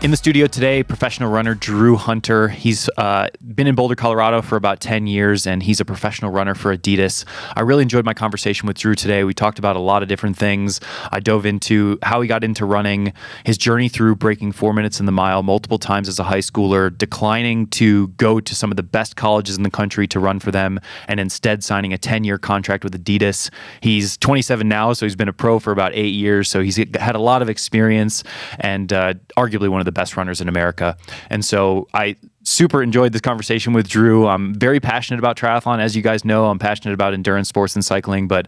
In the studio today, professional runner Drew Hunter. He's been in Boulder, Colorado for about 10 years, and he's a professional runner for Adidas. I really enjoyed my conversation with Drew today. We talked about a lot of different things. I dove into how he got into running, his journey through breaking 4 minutes in the mile multiple times as a high schooler, declining to go to some of the best colleges in the country to run for them, and instead signing a 10-year contract with Adidas. He's 27 now, so he's been a pro for about 8 years, so he's had a lot of experience and arguably one of the best runners in America. And so I super enjoyed this conversation with Drew. I'm very passionate about triathlon. As you guys know, I'm passionate about endurance sports and cycling, but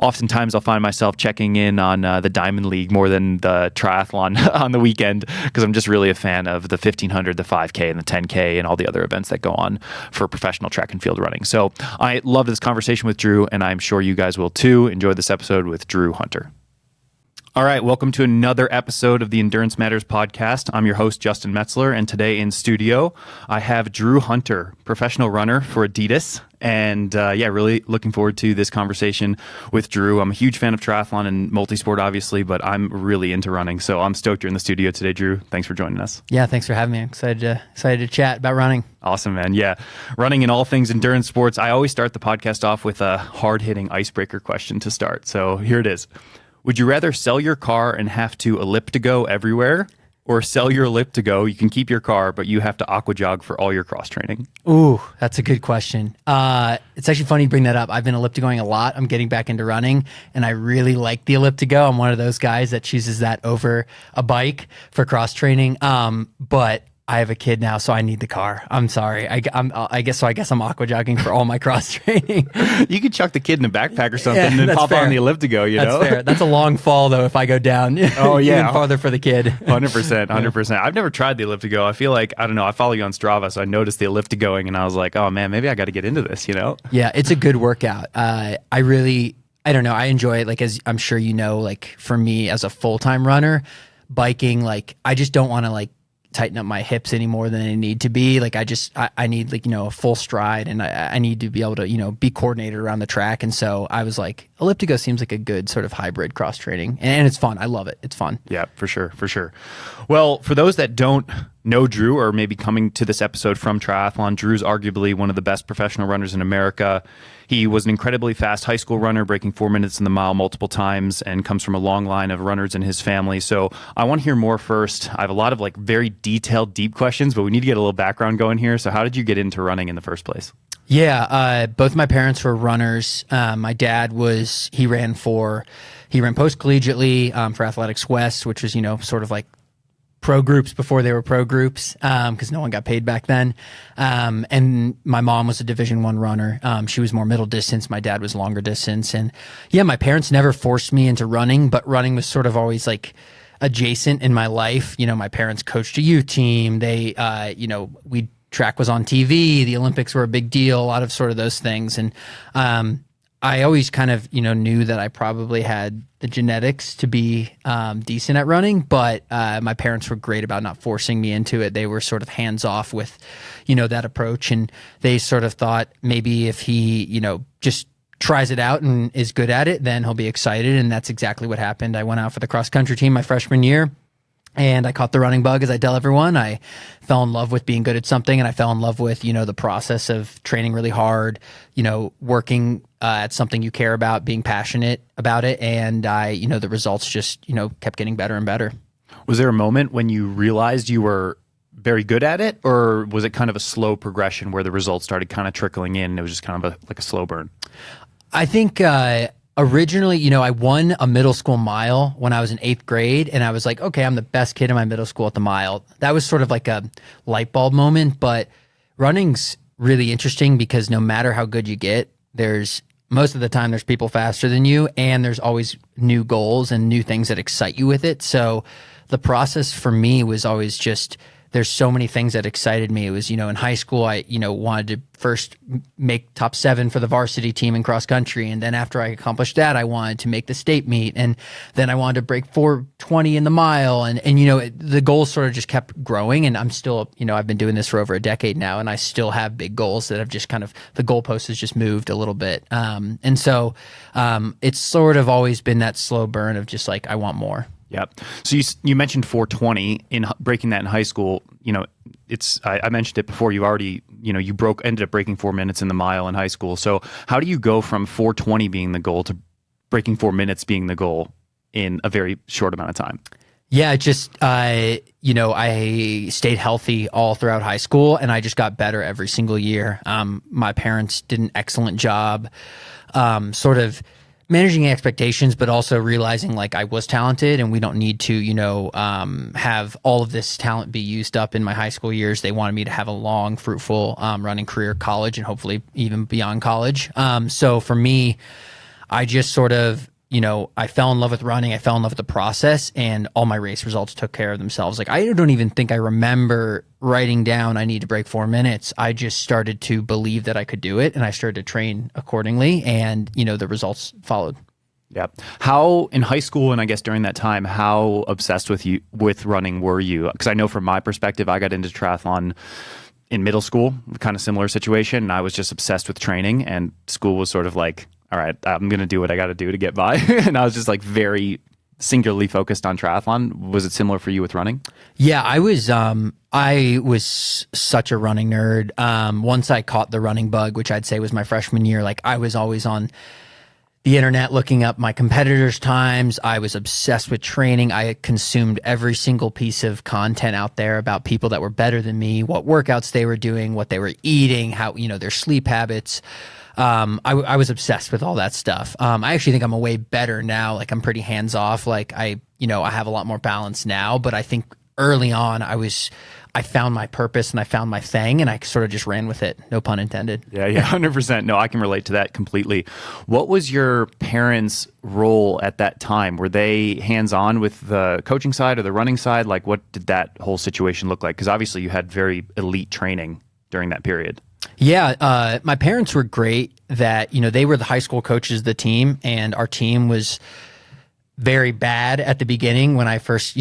oftentimes I'll find myself checking in on the Diamond League more than the triathlon on the weekend, because I'm just really a fan of the 1500, the 5K, and the 10K, and all the other events that go on for professional track and field running. So I loved this conversation with Drew, and I'm sure you guys will too. Enjoy this episode with Drew Hunter. All right, welcome to another episode of the Endurance Matters podcast. I'm your host, Justin Metzler, and today in studio, I have Drew Hunter, professional runner for Adidas. And really looking forward to this conversation with Drew. I'm a huge fan of triathlon and multisport, obviously, but I'm really into running. So I'm stoked you're in the studio today, Drew. Thanks for joining us. Yeah, thanks for having me. I'm excited to chat about running. Awesome, man. Yeah, running and all things endurance sports. I always start the podcast off with a hard-hitting icebreaker question to start. So here it is. Would you rather sell your car and have to elliptigo everywhere, or sell your elliptigo? You can keep your car, but you have to aqua jog for all your cross training. Ooh, that's a good question. It's actually funny you bring that up. I've been elliptigoing a lot. I'm getting back into running, and I really like the elliptigo. I'm one of those guys that chooses that over a bike for cross training. But I have a kid now, so I need the car. I'm sorry. I guess I'm aqua jogging for all my cross training. You could chuck the kid in a backpack or something and pop fair. on the elliptigo, That's fair. That's a long fall, though, if I go down. Oh, yeah. Even farther for the kid. 100%. I've never tried the elliptigo. I feel like, I don't know, I follow you on Strava, so I noticed the elliptigoing, and I was like, oh, man, maybe I got to get into this, you know? Yeah, it's a good workout. I don't know, I enjoy it. Like, as I'm sure you know, like, for me as a full-time runner, biking, like, I just don't want to, like, tighten up my hips any more than they need to be. Like I need, like, a full stride, and I need to be able to, be coordinated around the track. And so I was like, elliptigo seems like a good sort of hybrid cross training, and it's fun. I love it. It's fun. Yeah, for sure. Well, for those that don't know Drew, or maybe coming to this episode from triathlon, Drew's arguably one of the best professional runners in America. He was an incredibly fast high school runner, breaking 4 minutes in the mile multiple times, and comes from a long line of runners in his family. So I want to hear more first. I have a lot of very detailed, deep questions, but we need to get a little background going here. So how did you get into running in the first place? Yeah, both my parents were runners. My dad ran post-collegiately for Athletics West, which was, sort of like pro groups before they were pro groups, because no one got paid back then. And my mom was a Division I runner. She was more middle distance. My dad was longer distance. And yeah, my parents never forced me into running, but running was sort of always like adjacent in my life. My parents coached a youth team. They, track was on TV. The Olympics were a big deal, a lot of sort of those things. And I always kind of, knew that I probably had the genetics to be decent at running, but my parents were great about not forcing me into it. They were sort of hands off with, that approach. And they sort of thought maybe if he, just tries it out and is good at it, then he'll be excited. And that's exactly what happened. I went out for the cross country team my freshman year, and I caught the running bug, as I tell everyone. I fell in love with being good at something, and I fell in love with, the process of training really hard, working at something you care about, being passionate about it. And the results just, kept getting better and better. Was there a moment when you realized you were very good at it, or was it kind of a slow progression where the results started kind of trickling in and it was just kind of like a slow burn? I think, originally, I won a middle school mile when I was in 8th grade, and I was like, okay, I'm the best kid in my middle school at the mile. That was sort of like a light bulb moment. But running's really interesting because no matter how good you get, most of the time there's people faster than you, and there's always new goals and new things that excite you with it. So the process for me was always just, there's so many things that excited me. It was, in high school, I, wanted to first make top 7 for the varsity team in cross country. And then after I accomplished that, I wanted to make the state meet. And then I wanted to break 4:20 in the mile. And the goals sort of just kept growing. And I'm still, I've been doing this for over a decade now, and I still have big goals that have just kind of, the goalpost has just moved a little bit. And so it's sort of always been that slow burn of just like, I want more. Yep. So you mentioned 420 in breaking that in high school. I mentioned it before. You already you ended up breaking 4 minutes in the mile in high school. So how do you go from 420 being the goal to breaking 4 minutes being the goal in a very short amount of time? Yeah, I stayed healthy all throughout high school, and I just got better every single year. My parents did an excellent job, sort of managing expectations, but also realizing like I was talented and we don't need to, have all of this talent be used up in my high school years. They wanted me to have a long, fruitful running career, college, and hopefully even beyond college. So for me, I just sort of, I fell in love with running. I fell in love with the process, and all my race results took care of themselves. Like, I don't even think I remember writing down I need to break 4 minutes. I just started to believe that I could do it, and I started to train accordingly, and, the results followed. Yeah. How in high school, and I guess during that time, how obsessed with running were you? Because I know from my perspective, I got into triathlon in middle school, kind of similar situation, and I was just obsessed with training, and school was sort of like, all right, I'm going to do what I got to do to get by. And I was just like very singularly focused on triathlon. Was it similar for you with running? Yeah, I was such a running nerd. Once I caught the running bug, which I'd say was my freshman year, like I was always on the internet looking up my competitors' times. I was obsessed with training. I consumed every single piece of content out there about people that were better than me, what workouts they were doing, what they were eating, how, their sleep habits. I was obsessed with all that stuff. I actually think I'm a way better now. Like I'm pretty hands off. Like I have a lot more balance now, but I think early on I found my purpose and I found my thing, and I sort of just ran with it. No pun intended. Yeah, 100%. No, I can relate to that completely. What was your parents' role at that time? Were they hands-on with the coaching side or the running side? Like what did that whole situation look like? Because obviously you had very elite training during that period. Yeah, my parents were great that, they were the high school coaches of the team, and our team was very bad at the beginning when I first,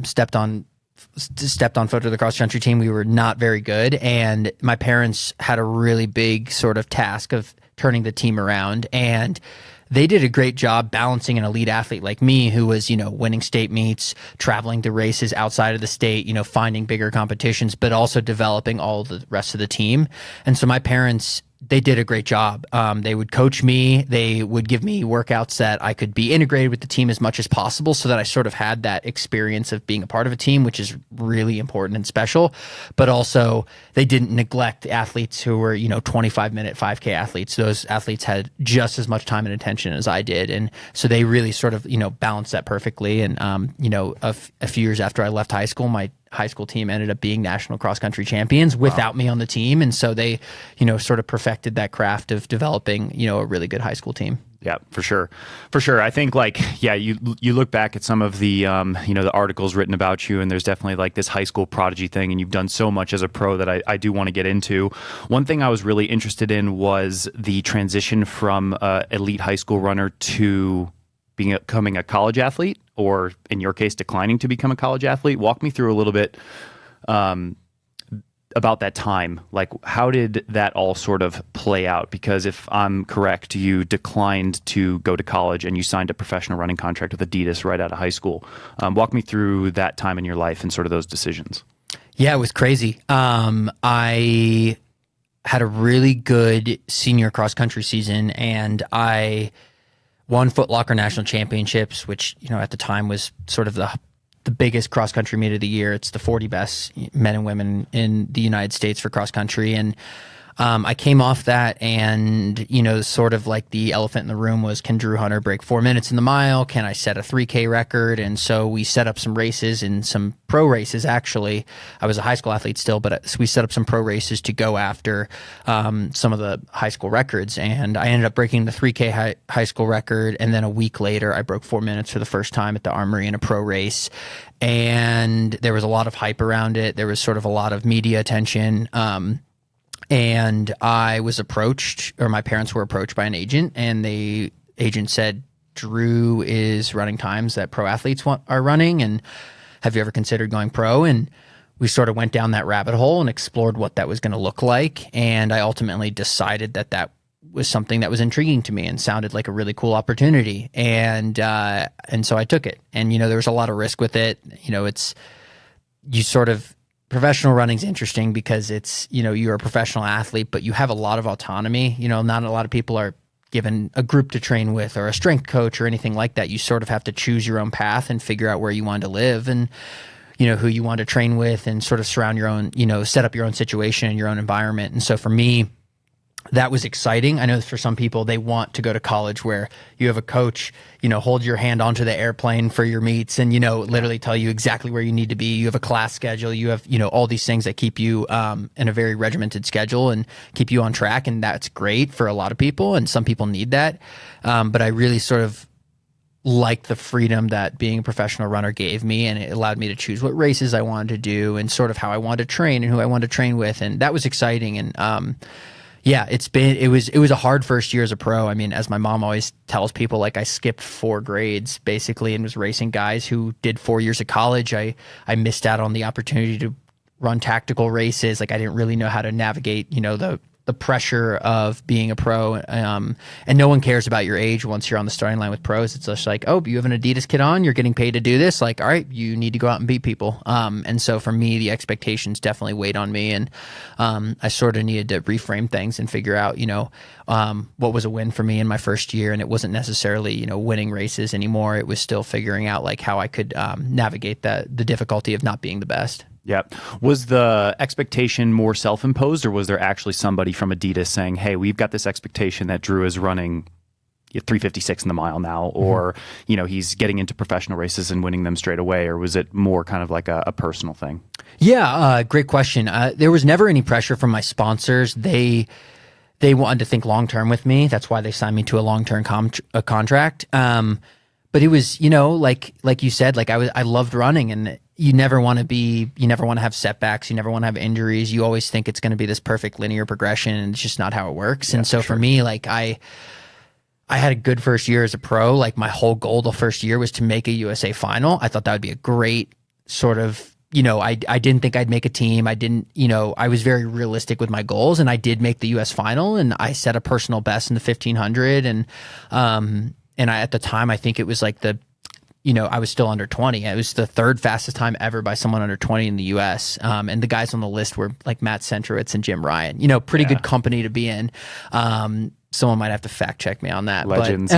stepped on foot to the cross country team. We were not very good, and my parents had a really big sort of task of turning the team around, and they did a great job balancing an elite athlete like me who was, winning state meets, traveling to races outside of the state, finding bigger competitions, but also developing all the rest of the team. And so my parents, they did a great job. They would coach me. They would give me workouts that I could be integrated with the team as much as possible, so that I sort of had that experience of being a part of a team, which is really important and special. But also they didn't neglect athletes who were, 25-minute 5K athletes. Those athletes had just as much time and attention as I did. And so they really sort of, balanced that perfectly. And, a few years after I left high school, my high school team ended up being national cross country champions without me on the team. And so they, sort of perfected that craft of developing, a really good high school team. Yeah, for sure. For sure. I think you look back at some of the, the articles written about you, and there's definitely like this high school prodigy thing, and you've done so much as a pro that I do want to get into. One thing I was really interested in was the transition from elite high school runner to becoming a college athlete, or in your case, declining to become a college athlete. Walk me through a little bit about that time. Like, how did that all sort of play out? Because if I'm correct, you declined to go to college and you signed a professional running contract with Adidas right out of high school. Walk me through that time in your life and sort of those decisions. Yeah, it was crazy. I had a really good senior cross country season, and I won Foot Locker national championships, which, at the time was sort of the biggest cross country meet of the year. It's the 40 best men and women in the United States for cross country. And I came off that, and, sort of like the elephant in the room was, can Drew Hunter break 4 minutes in the mile? Can I set a 3K record? And so we set up some races, and some pro races, actually. I was a high school athlete still, but we set up some pro races to go after some of the high school records. And I ended up breaking the 3K high school record. And then a week later, I broke 4 minutes for the first time at the Armory in a pro race. And there was a lot of hype around it. There was sort of a lot of media attention. And I was approached, or my parents were approached by an agent, and the agent said, Drew is running times that pro athletes are running, and have you ever considered going pro? And we sort of went down that rabbit hole and explored what that was going to look like. And I ultimately decided that was something that was intriguing to me and sounded like a really cool opportunity. And so I took it. And, there was a lot of risk with it. Professional running's interesting because it's, you're a professional athlete, but you have a lot of autonomy. Not a lot of people are given a group to train with or a strength coach or anything like that. You sort of have to choose your own path and figure out where you want to live and, who you want to train with and sort of surround your own, set up your own situation and your own environment. And so for me, that was exciting. I know for some people, they want to go to college where you have a coach, hold your hand onto the airplane for your meets and, literally tell you exactly where you need to be. You have a class schedule. You have, all these things that keep you in a very regimented schedule and keep you on track. And that's great for a lot of people. And some people need that. But I really sort of liked the freedom that being a professional runner gave me. And it allowed me to choose what races I wanted to do and sort of how I wanted to train and who I wanted to train with. And that was exciting. And, yeah, it was a hard first year as a pro. I mean, as my mom always tells people, like I skipped 4 grades basically and was racing guys who did 4 years of college. I missed out on the opportunity to run tactical races. Like I didn't really know how to navigate, the pressure of being a pro. And no one cares about your age once you're on the starting line with pros. It's just like, oh, you have an Adidas kit on, you're getting paid to do this. Like, all right, you need to go out and beat people. And so for me, the expectations definitely weighed on me. And I sort of needed to reframe things and figure out, what was a win for me in my first year. And it wasn't necessarily, winning races anymore. It was still figuring out like how I could navigate the difficulty of not being the best. Yeah. Was the expectation more self-imposed or was there actually somebody from Adidas saying, hey, we've got this expectation that Drew is running 356 in the mile now, or, he's getting into professional races and winning them straight away? Or was it more kind of like a personal thing? Yeah. Great question. There was never any pressure from my sponsors. They wanted to think long-term with me. That's why they signed me to a long-term contract. But it was, like you said, like I loved running and you never want to have setbacks. You never want to have injuries. You always think it's going to be this perfect linear progression and it's just not how it works. Yeah, and so for me, like I had a good first year as a pro. Like my whole goal the first year was to make a USA final. I thought that would be a great sort of, I didn't think I'd make a team. I was very realistic with my goals and I did make the US final and I set a personal best in the 1500 and at the time, I think it was like I was still under 20. It was the 3rd fastest time ever by someone under 20 in the US. And the guys on the list were like Matt Centrowitz and Jim Ryan, pretty good company to be in. Someone might have to fact check me on that. Legends.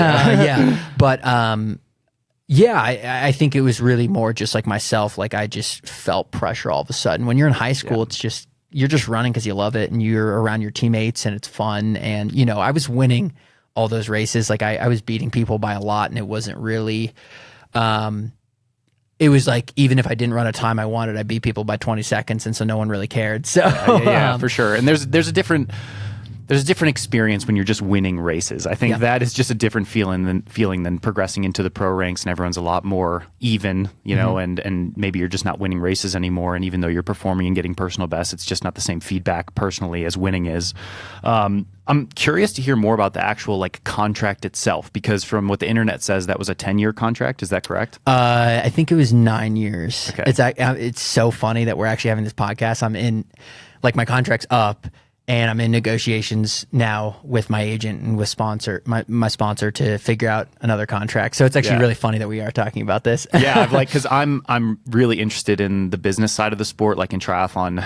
But, I think it was really more just like myself. Like I just felt pressure all of a sudden. When you're in high school, it's just, you're just running because you love it and you're around your teammates and it's fun. And, I was winning all those races. Like I was beating people by a lot and it wasn't really, it was like, even if I didn't run a time I wanted, I beat people by 20 seconds. And so no one really cared. So yeah, for sure. And there's a different experience when you're just winning races. I think that is just a different feeling than progressing into the pro ranks and everyone's a lot more even, and maybe you're just not winning races anymore. And even though you're performing and getting personal best, it's just not the same feedback personally as winning is. I'm curious to hear more about the actual like contract itself, because from what the internet says, that was a 10-year contract. Is that correct? I think it was 9 years. Okay. It's so funny that we're actually having this podcast. I'm in, like my contract's up and I'm in negotiations now with my agent and with my sponsor to figure out another contract. So it's actually really funny that we are talking about this. Yeah, because I'm really interested in the business side of the sport. Like in triathlon,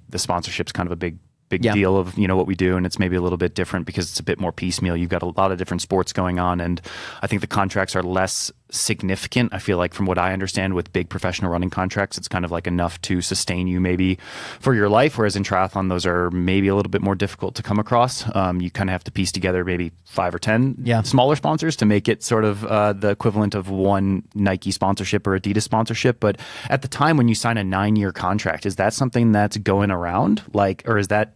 the sponsorship's kind of a big deal of what we do, and it's maybe a little bit different because it's a bit more piecemeal. You've got a lot of different sports going on, and I think the contracts are less significant. I feel like from what I understand with big professional running contracts, it's kind of like enough to sustain you maybe for your life, whereas in triathlon those are maybe a little bit more difficult to come across. You kind of have to piece together maybe 5 or 10 smaller sponsors to make it sort of the equivalent of one Nike sponsorship or Adidas sponsorship. But at the time when you sign a 9-year contract, is that something that's going around, or is that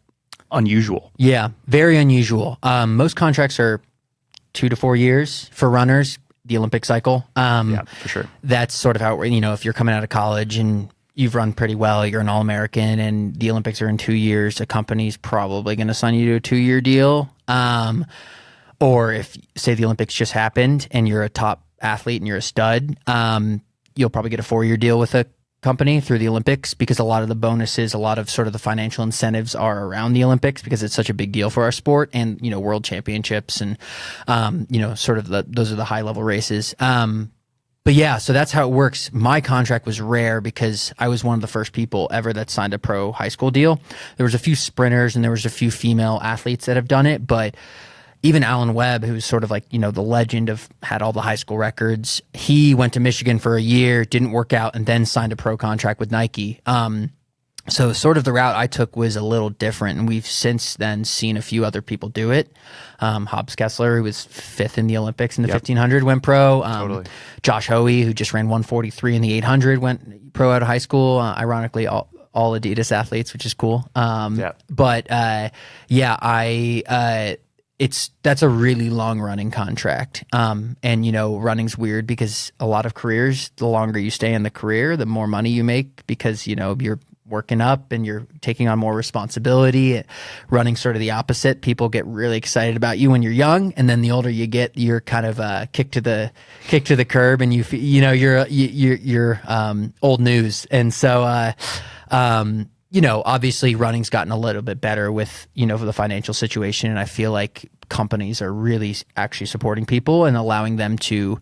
unusual? Yeah, very unusual. Most contracts are 2 to 4 years for runners, the Olympic cycle. Yeah, for sure. That's sort of how, if you're coming out of college and you've run pretty well, you're an All-American and the Olympics are in 2 years, a company's probably going to sign you to a 2-year deal. Or if, say, the Olympics just happened and you're a top athlete and you're a stud, you'll probably get a 4-year deal with a company through the Olympics, because a lot of the bonuses, a lot of sort of the financial incentives are around the Olympics because it's such a big deal for our sport, and world championships and sort of those are the high level races. But yeah, so that's how it works. My contract was rare because I was one of the first people ever that signed a pro high school deal. There was a few sprinters and there was a few female athletes that have done it, but even Alan Webb, who's sort of like, the legend of had all the high school records, he went to Michigan for a year, didn't work out, and then signed a pro contract with Nike. So sort of the route I took was a little different, and we've since then seen a few other people do it. Hobbs Kessler, who was fifth in the Olympics in the 1500, went pro. Totally. Josh Hoey, who just ran 143 in the 800, went pro out of high school. Ironically, all Adidas athletes, which is cool. That's a really long running contract. And running's weird because a lot of careers, the longer you stay in the career, the more money you make because, you're working up and you're taking on more responsibility. Running sort of the opposite. People get really excited about you when you're young, and then the older you get, you're kind of kicked to the curb, and you're old news. And so obviously running's gotten a little bit better with, the financial situation. And I feel like companies are really actually supporting people and allowing them to,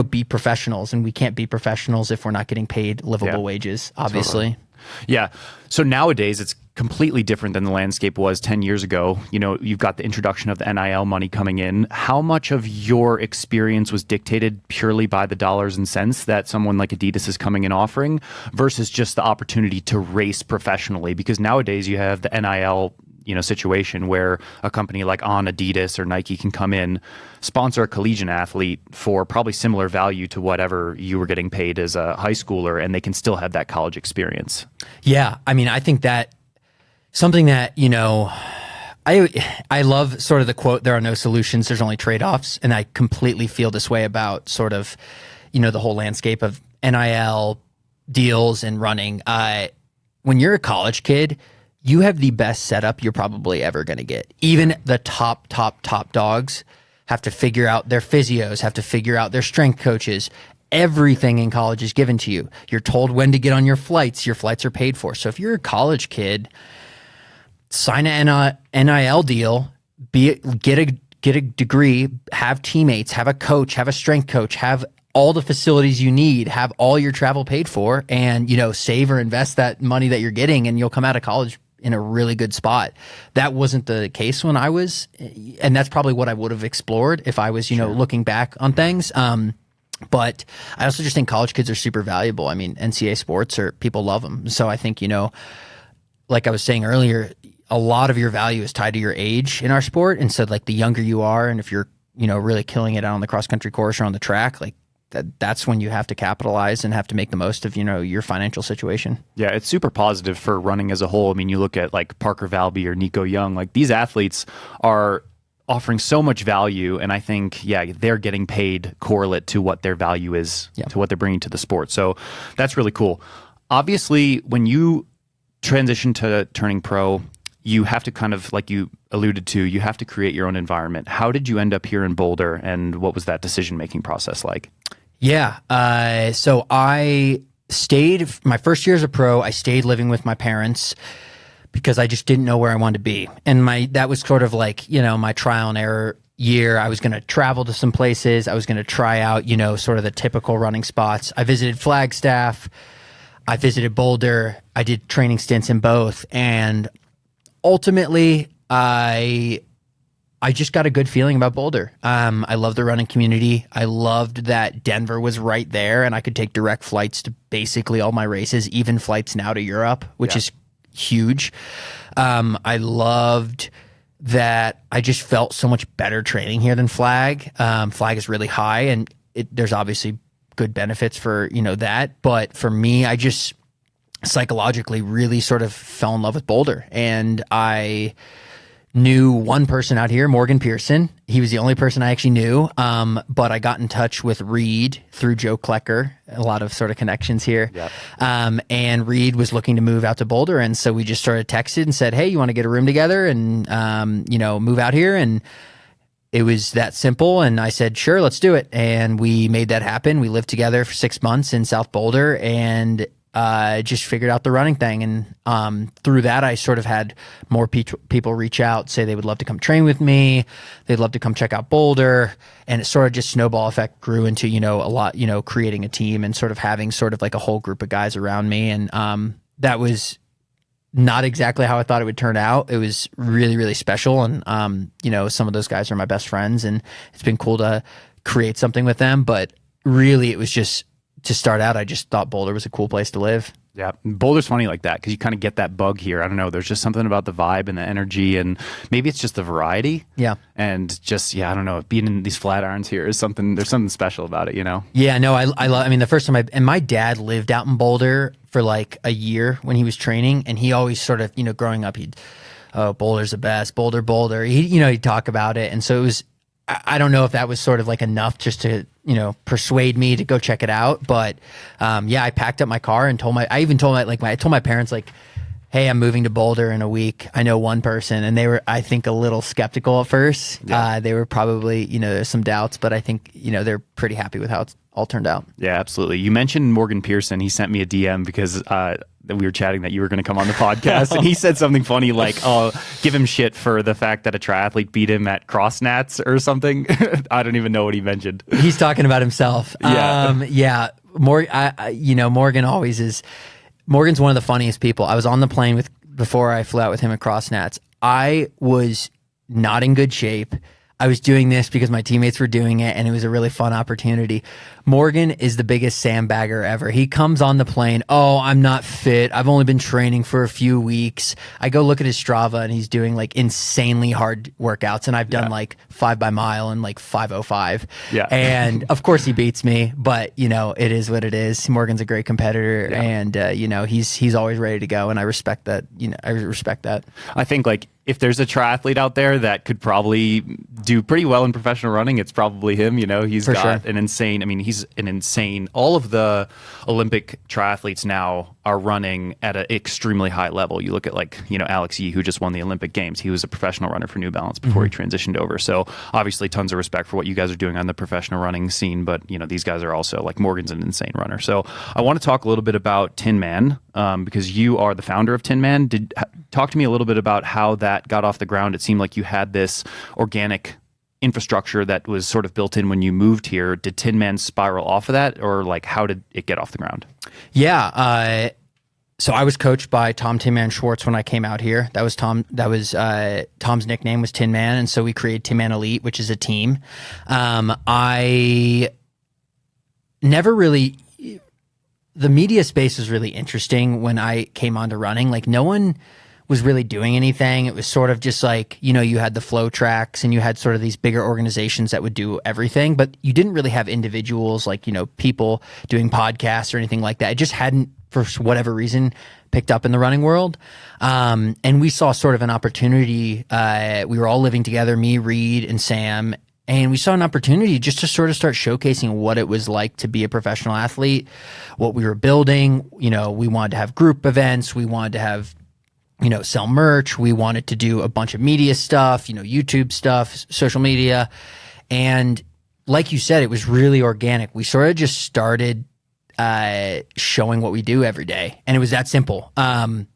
be professionals. And we can't be professionals if we're not getting paid livable wages, obviously. Totally. Yeah. So nowadays it's completely different than the landscape was 10 years ago. You've got the introduction of the NIL money coming in. How much of your experience was dictated purely by the dollars and cents that someone like Adidas is coming in offering versus just the opportunity to race professionally? Because nowadays you have the NIL situation where a company like On, Adidas, or Nike can come in, sponsor a collegiate athlete for probably similar value to whatever you were getting paid as a high schooler, and they can still have that college experience. Yeah. I mean, I think that something that, I love sort of the quote, there are no solutions, there's only trade-offs. And I completely feel this way about sort of, the whole landscape of NIL deals and running. When you're a college kid, you have the best setup you're probably ever going to get. Even the top dogs have to figure out their physios, have to figure out their strength coaches. Everything in college is given to you. You're told when to get on your flights. Your flights are paid for. So if you're a college kid, sign an NIL deal, get a degree, have teammates, have a coach, have a strength coach, have all the facilities you need, have all your travel paid for, and save or invest that money that you're getting, and you'll come out of college in a really good spot. That wasn't the case when I was, and that's probably what I would have explored if I was, looking back on things. But I also just think college kids are super valuable. I mean, NCAA sports people love them. So I think, like I was saying earlier, a lot of your value is tied to your age in our sport. And so like the younger you are, and if you're, really killing it out on the cross country course or on the track, like that's when you have to capitalize and have to make the most of, your financial situation. Yeah, it's super positive for running as a whole. I mean, you look at like Parker Valby or Nico Young, like these athletes are offering so much value, and I think, they're getting paid correlate to what their value is, to what they're bringing to the sport. So that's really cool. Obviously, when you transition to turning pro, you have to kind of, like you alluded to, you have to create your own environment. How did you end up here in Boulder, and what was that decision-making process like? Yeah. So I stayed, my first year as a pro, I stayed living with my parents because I just didn't know where I wanted to be. And that was sort of like, my trial and error year. I was going to travel to some places. I was going to try out, sort of the typical running spots. I visited Flagstaff. I visited Boulder. I did training stints in both. And ultimately, I just got a good feeling about Boulder. I love the running community. I loved that Denver was right there, and I could take direct flights to basically all my races, even flights now to Europe, which is huge. I loved that I just felt so much better training here than Flag. Flag is really high, and there's obviously good benefits for that. But for me, I just psychologically really sort of fell in love with Boulder, and I knew one person out here, Morgan Pearson. He was the only person I actually knew. But I got in touch with Reed through Joe Klecker, a lot of sort of connections here. Yep. And Reed was looking to move out to Boulder. And so we just started texted and said, hey, you want to get a room together and, move out here? And it was that simple. And I said, sure, let's do it. And we made that happen. We lived together for 6 months in South Boulder, and just figured out the running thing. And through that, I sort of had more people reach out, say they would love to come train with me. They'd love to come check out Boulder. And it sort of just snowball effect grew into, a lot, creating a team and sort of having sort of like a whole group of guys around me. And that was not exactly how I thought it would turn out. It was really, really special. And, some of those guys are my best friends, and it's been cool to create something with them. But really, it was just, to start out, I just thought Boulder was a cool place to live. Yeah, Boulder's funny like that because you kind of get that bug here. I don't know. There's just something about the vibe and the energy, and maybe it's just the variety. Yeah, and just I don't know. Being in these Flatirons here is something. There's something special about it, Yeah, no, I love. I mean, the first time my dad lived out in Boulder for like a year when he was training, and he always sort of growing up, Boulder's the best, Boulder. He'd talk about it, and so it was. I don't know if that was sort of like enough just to, persuade me to go check it out. But, I packed up my car and told my parents, like, hey, I'm moving to Boulder in a week. I know one person. And they were, I think, a little skeptical at first. Yeah. They were probably, there's some doubts, but I think, they're pretty happy with how it's all turned out. Yeah, absolutely. You mentioned Morgan Pearson. He sent me a DM because, we were chatting that you were going to come on the podcast, and he said something funny like, "Oh, give him shit for the fact that a triathlete beat him at cross nats or something." I don't even know what he mentioned. He's talking about himself. Yeah. Morgan always is. Morgan's one of the funniest people. I was on the plane before I flew out with him at cross nats. I was not in good shape. I was doing this because my teammates were doing it, and it was a really fun opportunity. Morgan is the biggest sandbagger ever. He comes on the plane, "Oh, I'm not fit. I've only been training for a few weeks." I go look at his Strava, and he's doing like insanely hard workouts, and I've done like 5 by mile and like 5:05. Yeah. And of course he beats me, but it is what it is. Morgan's a great competitor, and he's always ready to go, and I respect that. I respect that. I think like if there's a triathlete out there that could probably do pretty well in professional running, it's probably him. He's For got sure. an insane, all of the Olympic triathletes now are running at an extremely high level. You look at Alex Yee, who just won the Olympic Games. He was a professional runner for New Balance before he transitioned over. So obviously tons of respect for what you guys are doing on the professional running scene. But, these guys are also like Morgan's an insane runner. So I want to talk a little bit about Tinman because you are the founder of Tinman. Talk to me a little bit about how that got off the ground. It seemed like you had this organic infrastructure that was sort of built in when you moved here. Did Tinman spiral off of that, or like how did it get off the ground? Yeah. So I was coached by Tom Tinman Schwartz when I came out here. That was Tom. That was Tom's nickname was Tinman, and so we created Tinman Elite, which is a team. I never really. The media space was really interesting when I came onto running. Like no one was really doing anything. It was sort of just like, you had the flow tracks and you had sort of these bigger organizations that would do everything, but you didn't really have individuals like, people doing podcasts or anything like that. It just hadn't, for whatever reason, picked up in the running world. And we saw sort of an opportunity. We were all living together, me, Reed, and Sam. And we saw an opportunity just to sort of start showcasing what it was like to be a professional athlete, what we were building. We wanted to have group events. We wanted to have sell merch. We wanted to do a bunch of media stuff, YouTube stuff, social media. And like you said, it was really organic. We sort of just started showing what we do every day. And it was that simple. And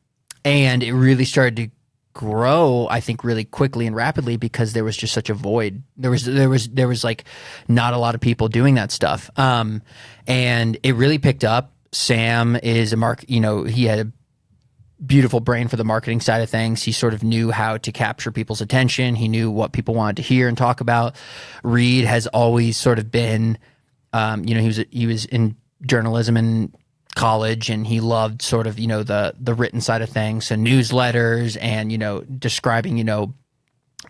it really started to grow, I think, really quickly and rapidly because there was just such a void. There was like not a lot of people doing that stuff. And it really picked up. Sam is he had a beautiful brain for the marketing side of things. He sort of knew how to capture people's attention. He knew what people wanted to hear and talk about. Reed has always sort of been, he was in journalism in college, and he loved sort of, the written side of things. So newsletters and, describing,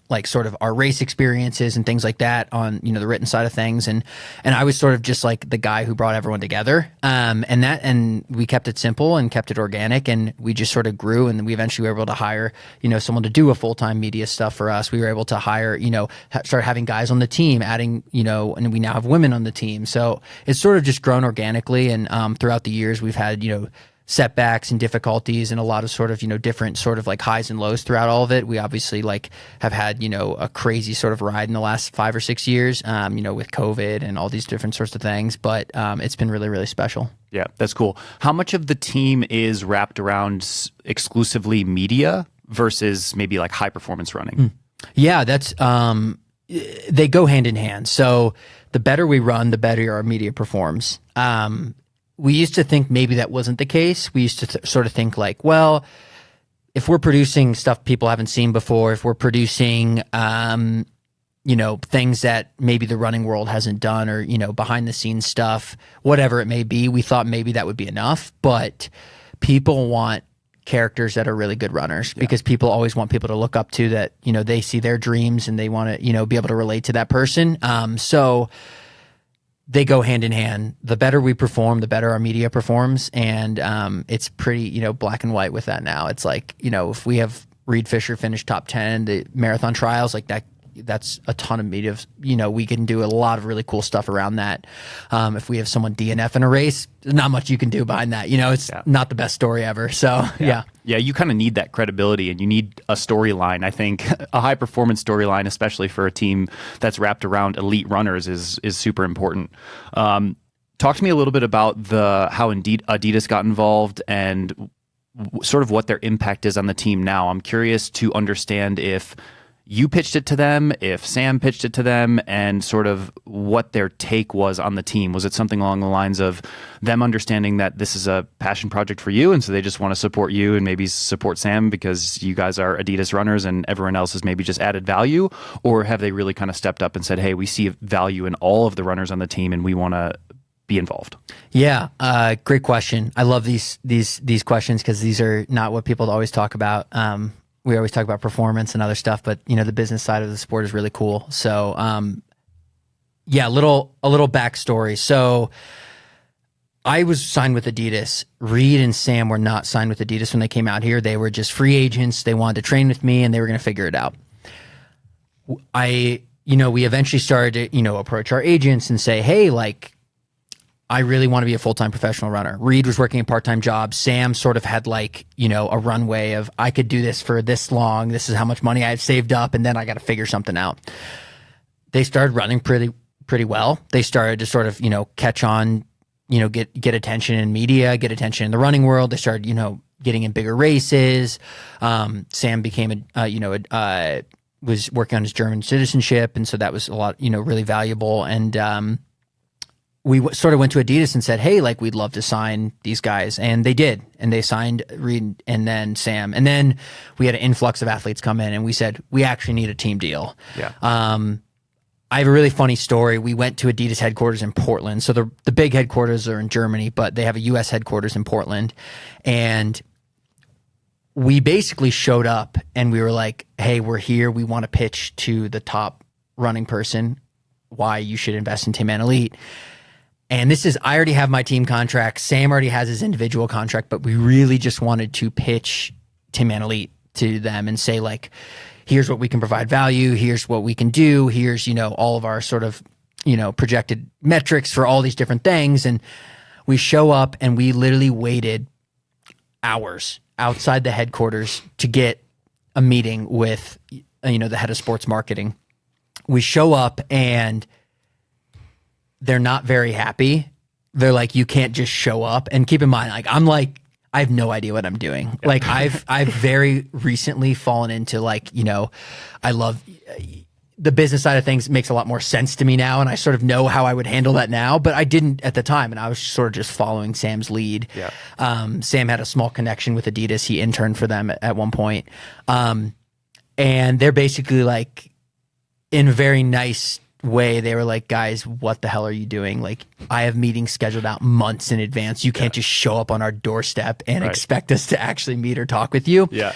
like sort of our race experiences and things like that on, the written side of things. And I was sort of just like the guy who brought everyone together. And we kept it simple and kept it organic, and we just sort of grew. And we eventually were able to hire, someone to do a full-time media stuff for us. We were able to hire, start having guys on the team, adding, and we now have women on the team. So it's sort of just grown organically. And throughout the years, we've had, setbacks and difficulties and a lot of sort of, different sort of like highs and lows throughout all of it. We obviously like have had, a crazy sort of ride in the last 5 or 6 years, with COVID and all these different sorts of things, but it's been really, really special. Yeah, that's cool. How much of the team is wrapped around exclusively media versus maybe like high performance running? Yeah, that's they go hand in hand. So the better we run, the better our media performs. We used to think maybe that wasn't the case. We used to sort of think like, well, if we're producing stuff people haven't seen before, if we're producing, things that maybe the running world hasn't done, or, behind the scenes stuff, whatever it may be, we thought maybe that would be enough. But people want characters that are really good runners, because people always want people to look up to, that, they see their dreams and they want to, be able to relate to that person. So they go hand in hand. The better we perform, the better our media performs. And it's pretty, black and white with that now. It's like, if we have Reed Fisher finish top 10 the marathon trials, like that's a ton of media. We can do a lot of really cool stuff around that. If we have someone DNF in a race, there's not much you can do behind that. It's not the best story ever. So yeah, you kind of need that credibility, and you need a storyline. I think a high performance storyline, especially for a team that's wrapped around elite runners, is super important. Talk to me a little bit about how indeed Adidas got involved and sort of what their impact is on the team now. I'm curious to understand if you pitched it to them, if Sam pitched it to them, and sort of what their take was on the team. Was it something along the lines of them understanding that this is a passion project for you, and so they just want to support you and maybe support Sam because you guys are Adidas runners and everyone else has maybe just added value? Or have they really kind of stepped up and said, hey, we see value in all of the runners on the team and we want to be involved? Yeah, great question. I love these questions, because these are not what people always talk about. We always talk about performance and other stuff, but the business side of the sport is really cool. So, a little backstory. So I was signed with Adidas. Reed and Sam were not signed with Adidas when they came out here. They were just free agents. They wanted to train with me and they were going to figure it out. We eventually started to, approach our agents and say, hey, like, I really want to be a full-time professional runner. Reed was working a part-time job. Sam sort of had like, a runway of, I could do this for this long. This is how much money I have saved up. And then I got to figure something out. They started running pretty well. They started to sort of, catch on, get attention in media, get attention in the running world. They started, getting in bigger races. Sam became was working on his German citizenship. And so that was a lot, really valuable. And, we sort of went to Adidas and said, hey, like, we'd love to sign these guys. And they did. And they signed Reed and then Sam. And then we had an influx of athletes come in and we said, we actually need a team deal. Yeah. I have a really funny story. We went to Adidas headquarters in Portland. So the big headquarters are in Germany, but they have a US headquarters in Portland. And we basically showed up and we were like, hey, we're here. We want to pitch to the top running person why you should invest in Tinman Elite. And I already have my team contract. Sam already has his individual contract, but we really just wanted to pitch Tinman Elite to them and say, like, here's what we can provide value. Here's what we can do. Here's, all of our sort of, projected metrics for all these different things. And we show up and we literally waited hours outside the headquarters to get a meeting with, the head of sports marketing. We show up and they're not very happy. They're like, you can't just show up. And keep in mind, I have no idea what I'm doing. Like I've very recently fallen into I love the business side of things. Makes a lot more sense to me now. And I sort of know how I would handle that now, but I didn't at the time. And I was sort of just following Sam's lead. Yeah. Sam had a small connection with Adidas. He interned for them at one point. And they're basically like, in a very nice way, they were like, guys, what the hell are you doing? Like, I have meetings scheduled out months in advance. You can't just show up on our doorstep and expect us to actually meet or talk with you. Yeah.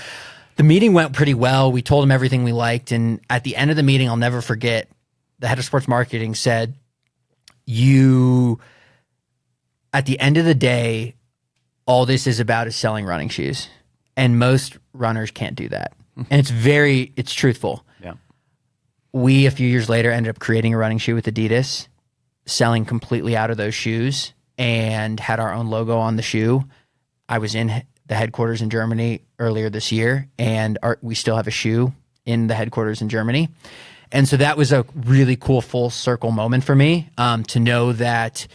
The meeting went pretty well. We told them everything we liked. And at the end of the meeting, I'll never forget, the head of sports marketing said, at the end of the day, all this is about is selling running shoes. And most runners can't do that. And it's truthful. Yeah. We, a few years later, ended up creating a running shoe with Adidas, selling completely out of those shoes, and had our own logo on the shoe. I was in the headquarters in Germany earlier this year, and we still have a shoe in the headquarters in Germany. And so that was a really cool full circle moment for me, to know that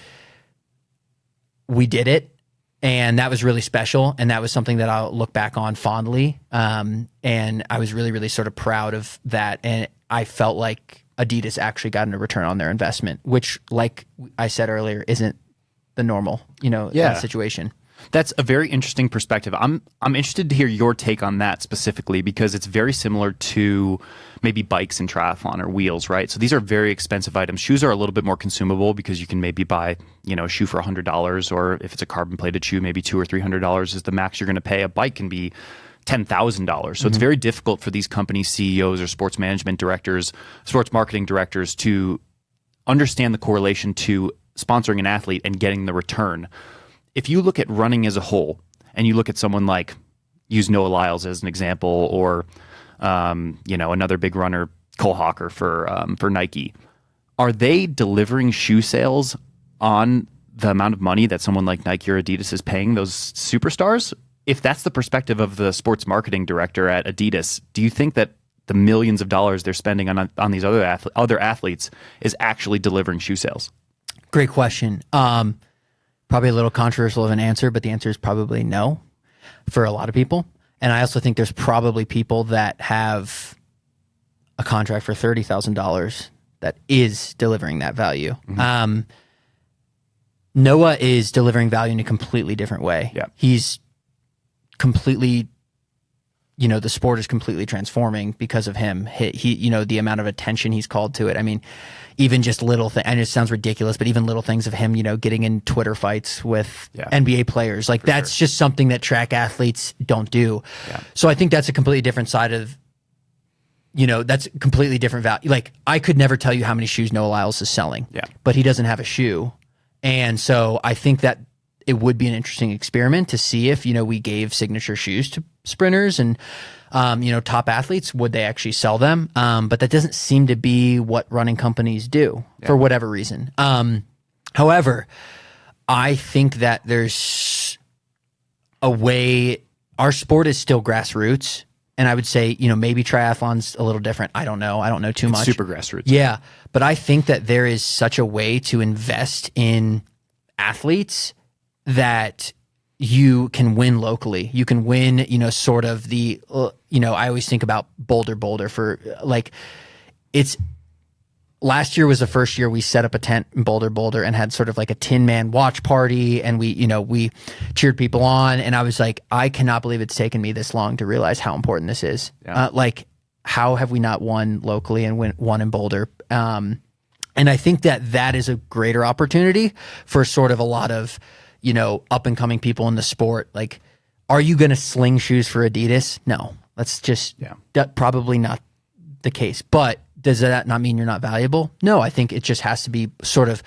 we did it. And that was really special. And that was something that I'll look back on fondly. And I was really, really sort of proud of that. And I felt like Adidas actually got a return on their investment, which, like I said earlier, isn't the normal, situation. That's a very interesting perspective. I'm interested to hear your take on that specifically, because it's very similar to maybe bikes and triathlon or wheels, right? So these are very expensive items. Shoes are a little bit more consumable because you can maybe buy, a shoe for $100, or if it's a carbon plated shoe, maybe $200 or $300 is the max you're going to pay. A bike can be $10,000. So it's very difficult for these company CEOs or sports management directors, sports marketing directors to understand the correlation to sponsoring an athlete and getting the return. If you look at running as a whole, and you look at someone like, use Noah Lyles as an example, or another big runner, Cole Hawker for Nike, are they delivering shoe sales on the amount of money that someone like Nike or Adidas is paying those superstars? If that's the perspective of the sports marketing director at Adidas, do you think that the millions of dollars they're spending on these other athletes is actually delivering shoe sales? Great question. Probably a little controversial of an answer, but the answer is probably no for a lot of people. And I also think there's probably people that have a contract for $30,000 that is delivering that value. Noah is delivering value in a completely different way. Yeah. He's completely, the sport is completely transforming because of him. He the amount of attention he's called to it. I mean, even just little things, and it sounds ridiculous, but even little things of him, getting in Twitter fights with NBA players, like that's just something that track athletes don't do. Yeah. So I think that's a completely different side of, that's a completely different value. Like, I could never tell you how many shoes Noah Lyles is selling, but he doesn't have a shoe. And so I think that it would be an interesting experiment to see if, we gave signature shoes to sprinters and, top athletes, would they actually sell them? But that doesn't seem to be what running companies do for whatever reason. However, I think that there's a way. Our sport is still grassroots. And I would say, maybe triathlon's a little different. I don't know. I don't know too much. Super grassroots. Yeah. But I think that there is such a way to invest in athletes that you can win locally. You can win, sort of the, I always think about Boulder for like, it's, last year was the first year we set up a tent in Boulder and had sort of like a Tinman watch party, and we cheered people on. And I was like, I cannot believe it's taken me this long to realize how important this is. Yeah. How have we not won locally and won in Boulder? And I think that is a greater opportunity for sort of a lot of, up and coming people in the sport. Like, are you going to sling shoes for Adidas? No, that's just probably not the case. But does that not mean you're not valuable? No, I think it just has to be sort of,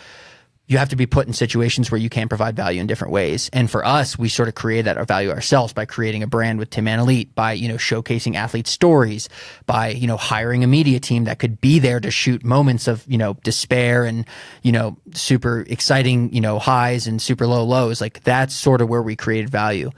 you have to be put in situations where you can provide value in different ways. And for us, we sort of create that value ourselves by creating a brand with Tinman Elite, by, showcasing athlete stories, by, hiring a media team that could be there to shoot moments of, despair and, super exciting, highs and super low lows. Like, that's sort of where we created value.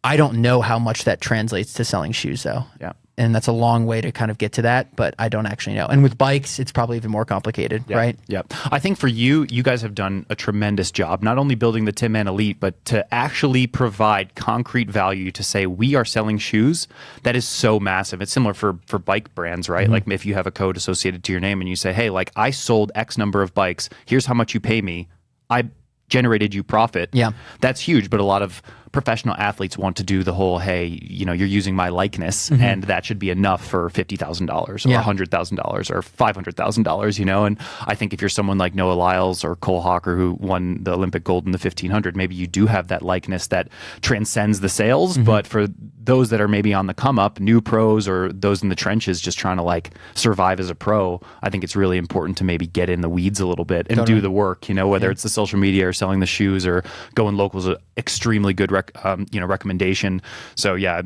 I don't know how much that translates to selling shoes though. Yeah. And that's a long way to kind of get to that, but I don't actually know. And with bikes, it's probably even more complicated, right? Yeah. I think for you guys have done a tremendous job, not only building the Tinman Elite, but to actually provide concrete value to say, we are selling shoes. That is so massive. It's similar for bike brands, right? Like, if you have a code associated to your name and you say, hey, like, I sold X number of bikes, here's how much you pay me. I generated you profit. Yeah. That's huge. But a lot of professional athletes want to do the whole, hey, you're using my likeness, and that should be enough for $50,000 or $100,000 or $500,000, and I think if you're someone like Noah Lyles or Cole Hawker, who won the Olympic gold in the 1500, maybe you do have that likeness that transcends the sales. But for those that are maybe on the come up, new pros or those in the trenches just trying to like survive as a pro, I think it's really important to maybe get in the weeds a little bit and do the work, whether it's the social media or selling the shoes or going local is an extremely good recommendation. So yeah,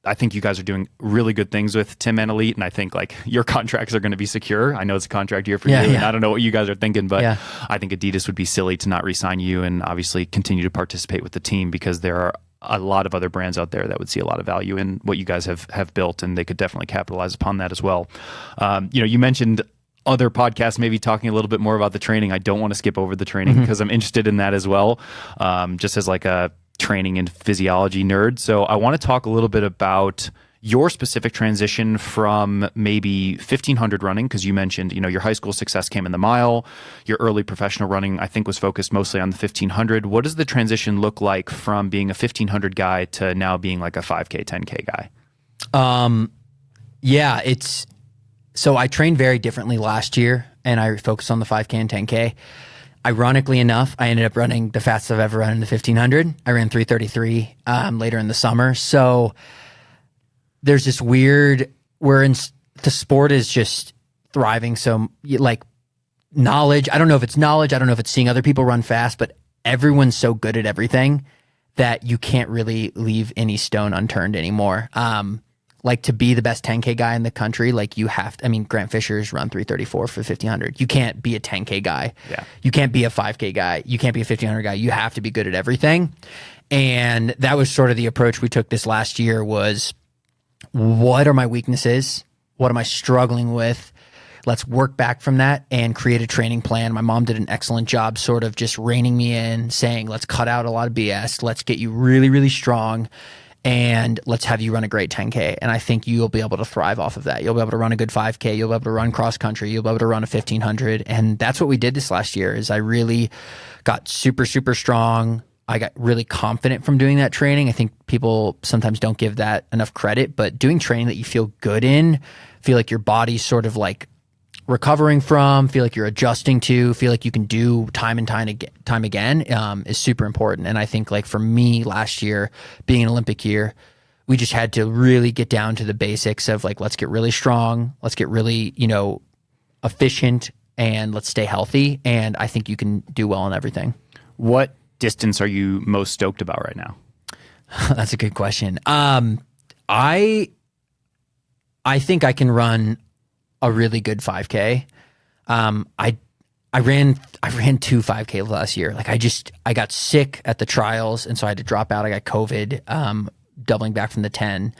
I think you guys are doing really good things with Tinman Elite, and I think like your contracts are going to be secure. I know it's a contract year for you, and I don't know what you guys are thinking, but I think Adidas would be silly to not re-sign you and obviously continue to participate with the team, because there are a lot of other brands out there that would see a lot of value in what you guys have built, and they could definitely capitalize upon that as well. You mentioned other podcasts maybe talking a little bit more about the training. I don't want to skip over the training because I'm interested in that as well, just as like a training and physiology nerd. So I want to talk a little bit about your specific transition from maybe 1500 running, because you mentioned, your high school success came in the mile, your early professional running, I think, was focused mostly on the 1500. What does the transition look like from being a 1500 guy to now being like a 5K, 10K guy? So I trained very differently last year, and I focused on the 5K and 10K. Ironically enough, I ended up running the fastest I've ever run in the 1500. I ran 3:33 later in the summer. So there's this weird, the sport is just thriving. So like knowledge, I don't know if it's knowledge, I don't know if it's seeing other people run fast, but everyone's so good at everything that you can't really leave any stone unturned anymore. Like to be the best 10K guy in the country, like you have to, Grant Fisher's run 3:34 for 1500. You can't be a 10K guy. Yeah. You can't be a 5K guy. You can't be a 1500 guy. You have to be good at everything. And that was sort of the approach we took this last year was, what are my weaknesses? What am I struggling with? Let's work back from that and create a training plan. My mom did an excellent job sort of just reining me in, saying, let's cut out a lot of BS. Let's get you really, really strong. And let's have you run a great 10K. And I think you'll be able to thrive off of that. You'll be able to run a good 5K. You'll be able to run cross country. You'll be able to run a 1500. And that's what we did this last year is I really got super, super strong. I got really confident from doing that training. I think people sometimes don't give that enough credit, but doing training that you feel good in, feel like your body's sort of like recovering from, feel like you're adjusting to, feel like you can do time and time again is super important. And I think like for me last year, being an Olympic year, we just had to really get down to the basics of like, let's get really strong, let's get really, efficient, and let's stay healthy. And I think you can do well in everything. What distance are you most stoked about right now? That's a good question. I think I can run a really good 5K. I ran 2 5K last year. Like I got sick at the trials, and so I had to drop out. I got COVID, doubling back from the 10.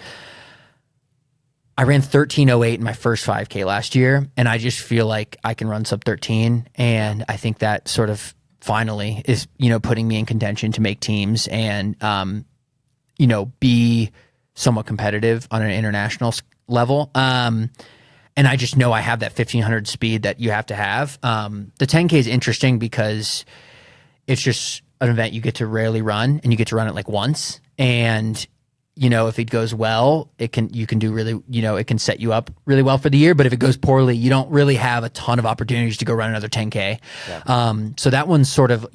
I ran 13:08 in my first 5K last year, and I just feel like I can run sub 13. And I think that sort of finally is, putting me in contention to make teams and, be somewhat competitive on an international level. And I just know I have that 1500 speed that you have to have. The 10K is interesting because it's just an event you get to rarely run, and you get to run it like once. And, if it goes well, you can do really, it can set you up really well for the year. But if it goes poorly, you don't really have a ton of opportunities to go run another 10K. Yeah. So that one's sort of,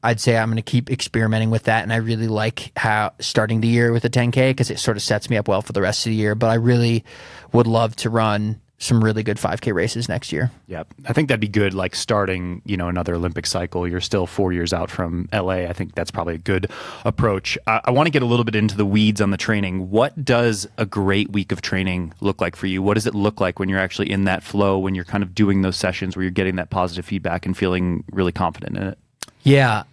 I'd say I'm going to keep experimenting with that. And I really like how starting the year with a 10K because it sort of sets me up well for the rest of the year. But I really would love to run some really good 5K races next year. Yeah, I think that'd be good, like starting, another Olympic cycle. You're still 4 years out from LA. I think that's probably a good approach. I want to get a little bit into the weeds on the training. What does a great week of training look like for you? What does it look like when you're actually in that flow, when you're kind of doing those sessions where you're getting that positive feedback and feeling really confident in it? Yeah.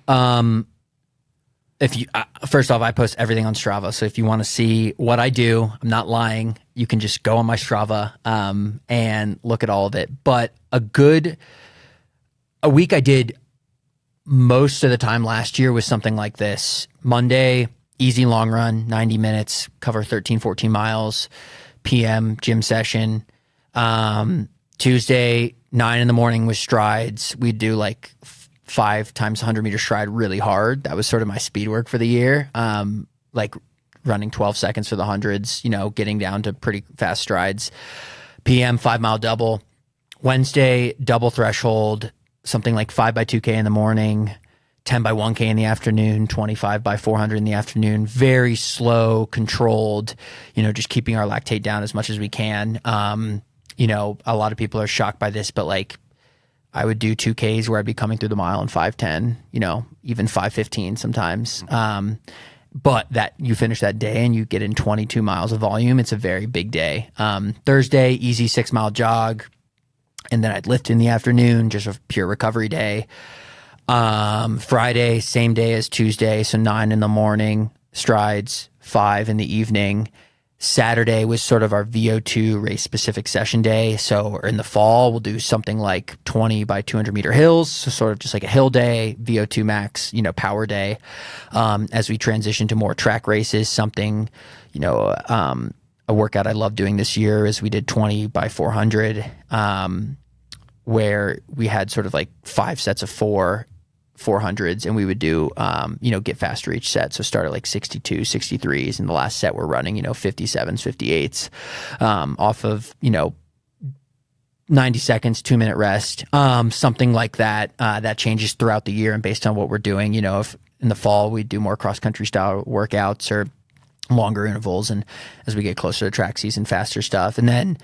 If you first off, I post everything on Strava. So if you want to see what I do, I'm not lying. You can just go on my Strava and look at all of it. But a week I did most of the time last year was something like this. Monday, easy long run, 90 minutes, cover 13, 14 miles. PM, gym session. Tuesday, 9 in the morning was strides. We'd do like 5 times 100 meter stride really hard. That was sort of my speed work for the year. Like running 12 seconds for the hundreds, getting down to pretty fast strides. PM, 5 mile double. Wednesday, double threshold, something like 5 by 2K in the morning, 10 by 1K in the afternoon, 25 by 400 in the afternoon. Very slow, controlled, just keeping our lactate down as much as we can. A lot of people are shocked by this, but like, I would do 2Ks where I'd be coming through the mile in 5:10, even 5:15 sometimes. But that you finish that day and you get in 22 miles of volume, it's a very big day. Thursday, easy 6 mile jog. And then I'd lift in the afternoon, just a pure recovery day. Friday, same day as Tuesday. So 9 in the morning, strides, 5 in the evening. Saturday was sort of our VO2 race specific session day. So in the fall, we'll do something like 20 by 200 meter hills. So sort of just like a hill day, VO2 max, power day. As we transition to more track races, something, a workout I love doing this year is we did 20 by 400, where we had sort of like 5 sets of 400s, and we would do, get faster each set. So start at like 62, 63s. And the last set we're running, 57s, 58s, off of, 90 seconds, 2-minute rest, something like that. That changes throughout the year and based on what we're doing. If in the fall we do more cross-country style workouts or longer intervals, and as we get closer to track season, faster stuff. And then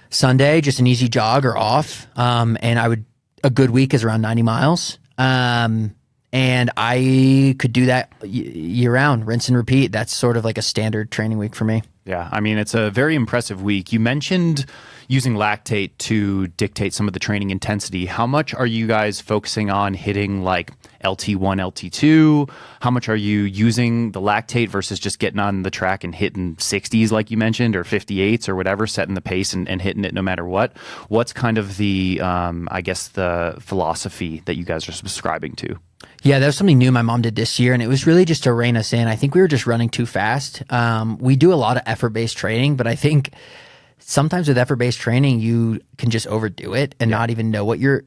Sunday, just an easy jog or off. And a good week is around 90 miles. And I could do that year round, rinse and repeat. That's sort of like a standard training week for me. Yeah, I mean, it's a very impressive week. You mentioned using lactate to dictate some of the training intensity. How much are you guys focusing on hitting like LT1, LT2? How much are you using the lactate versus just getting on the track and hitting 60s like you mentioned, or 58s or whatever, setting the pace and hitting it no matter what? What's kind of the, the philosophy that you guys are subscribing to? Yeah, that was something new my mom did this year, and it was really just to rein us in. I think we were just running too fast. We do a lot of effort-based training, but I think sometimes with effort-based training, you can just overdo it and not even know what you're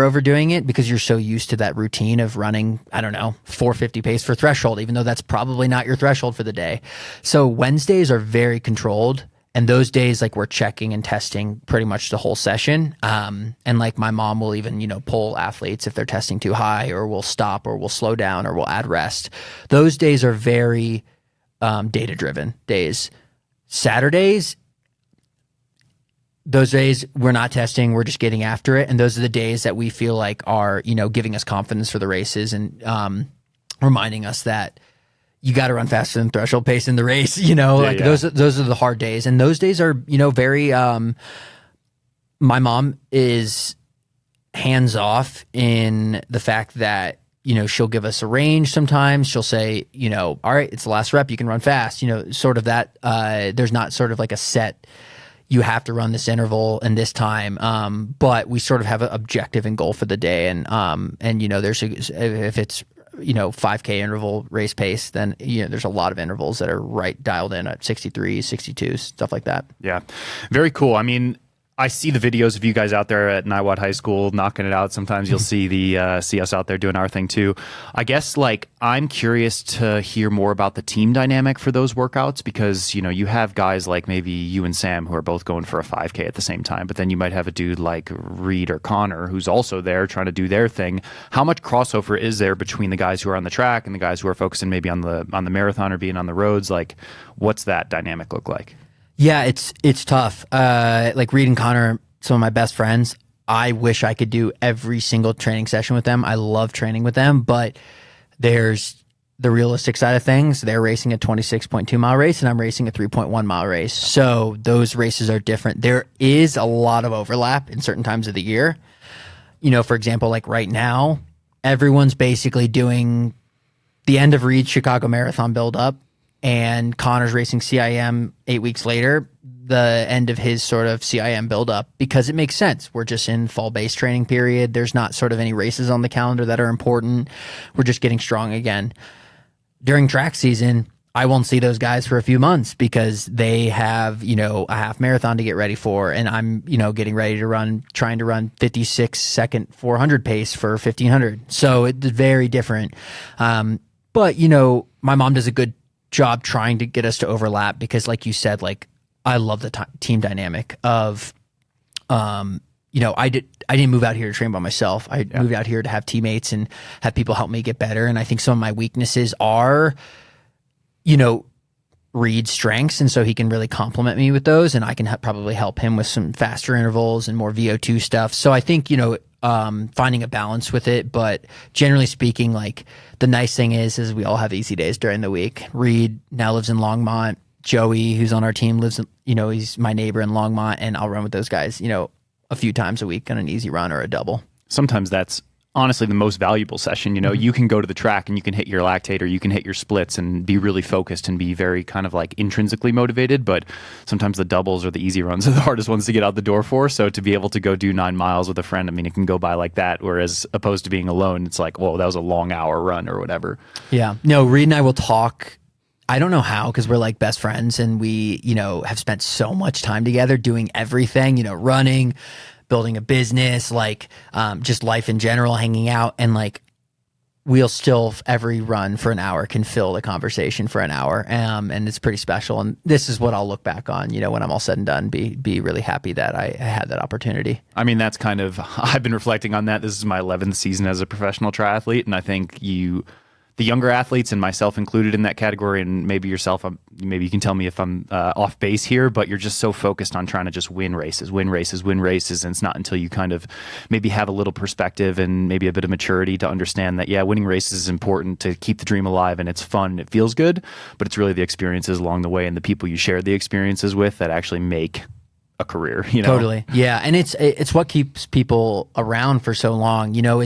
overdoing it because you're so used to that routine of running, 450 pace for threshold, even though that's probably not your threshold for the day. So Wednesdays are very controlled. And those days, like, we're checking and testing pretty much the whole session. And like my mom will even, pull athletes if they're testing too high, or we'll stop, or we'll slow down, or we'll add rest. Those days are very data-driven days. Saturdays, those days we're not testing, we're just getting after it. And those are the days that we feel like are, giving us confidence for the races and reminding us that you got to run faster than threshold pace in the race, those are the hard days. And those days are, very, my mom is hands off in the fact that, she'll give us a range sometimes. She'll say, all right, it's the last rep, you can run fast, sort of that. There's not sort of like a set, you have to run this interval and this time. But we sort of have an objective and goal for the day. And if it's, 5K interval race pace, then there's a lot of intervals that are right dialed in at 63, 62, stuff like that. Yeah, very cool. I mean, I see the videos of you guys out there at Niwot High School knocking it out. Sometimes you'll see us out there doing our thing too. I guess I'm curious to hear more about the team dynamic for those workouts because you have guys like maybe you and Sam who are both going for a 5K at the same time, but then you might have a dude like Reed or Connor who's also there trying to do their thing. How much crossover is there between the guys who are on the track and the guys who are focusing maybe on the marathon or being on the roads? Like, what's that dynamic look like? Yeah, it's tough. Like Reed and Connor, some of my best friends. I wish I could do every single training session with them. I love training with them, but there's the realistic side of things. They're racing a 26.2 mile race and I'm racing a 3.1 mile race. So those races are different. There is a lot of overlap in certain times of the year. For example, like right now, everyone's basically doing the end of Reed's Chicago Marathon build-up, and Connor's racing CIM 8 weeks later, the end of his sort of CIM buildup, because it makes sense. We're just in fall-based training period. There's not sort of any races on the calendar that are important. We're just getting strong again. During track season, I won't see those guys for a few months because they have, a half marathon to get ready for, and I'm, getting ready to trying to run 56-second 400 pace for 1500. So it's very different. But, my mom does a good job trying to get us to overlap because, like you said, I love the team dynamic of, I didn't move out here to train by myself. I moved out here to have teammates and have people help me get better. And I think some of my weaknesses are, Reed's strengths, and so he can really complement me with those, and I can probably help him with some faster intervals and more VO2 stuff. So I think finding a balance with it, but generally speaking, the nice thing is we all have easy days during the week. Reed now lives in Longmont. Joey, who's on our team, lives in, he's my neighbor in Longmont, and I'll run with those guys, a few times a week on an easy run or a double. Sometimes that's honestly the most valuable session. You know, you can go to the track and you can hit your lactate or you can hit your splits and be really focused and be very kind of like intrinsically motivated. But sometimes the doubles or the easy runs are the hardest ones to get out the door for. So to be able to go do 9 miles with a friend, I mean, it can go by like that. Whereas opposed to being alone, it's like, whoa, that was a long hour run or whatever. Yeah. No, Reed and I will talk. I don't know how, because we're like best friends and we, you know, have spent so much time together doing everything, you know, running, building a business, like just life in general, hanging out. And like, we'll still, every run for an hour can fill the conversation for an hour. And it's pretty special. And this is what I'll look back on, you know, when I'm all said and done, be really happy that I had that opportunity. I mean, that's kind of, I've been reflecting on that. This is my 11th season as a professional triathlete. And I think the younger athletes and myself included in that category, and maybe yourself, maybe you can tell me if I'm off base here, but you're just so focused on trying to just win races. And it's not until you kind of maybe have a little perspective and maybe a bit of maturity to understand that, yeah, winning races is important to keep the dream alive and it's fun and it feels good, but it's really the experiences along the way and the people you share the experiences with that actually make a career, you know? Totally. Yeah. And it's what keeps people around for so long. You know,